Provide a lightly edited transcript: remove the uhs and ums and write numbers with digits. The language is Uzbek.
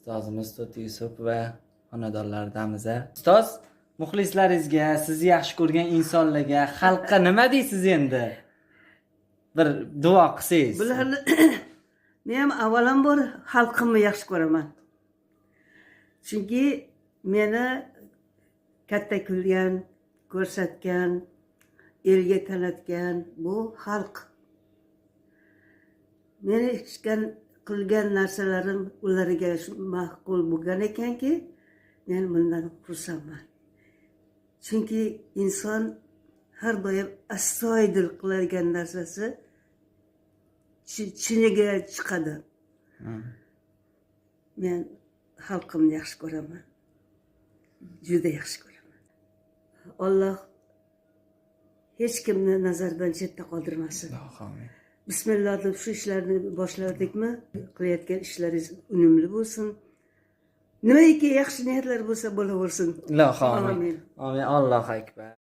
ustozimiz To'ti Yusuf va xonadonlaridamiz. Ustoz, muxlislaringizga, sizni yaxshi ko'rgan insonlarga, xalqqa nima deysiz endi? Bir duo qilsangiz. Bularni men ham avvalambor xalqimni yaxshi ko'raman. Chunki meni katta qilgan, ko'rsatgan, elga tanitgan bu xalq. Meni qilgan narsalarim ularga ma'qul bo'lgan ekanki, men bundan xursandman. Chunki inson har doim astoydil qiladigan narsasi chiniga chiqadi. Men xalqimni yaxshi ko'raman. Juda yaxshi ko'raman. Alloh hech kimni nazardan chetda qoldirmasin. Amin. Bismillah deb shu ishlarni boshladikmi? Qilayotgan ishlaringiz unumli bo'lsin. Nimaiki yaxshi niyatlar bo'lsa bo'laversin. Amin. Amin. Allohu akbar.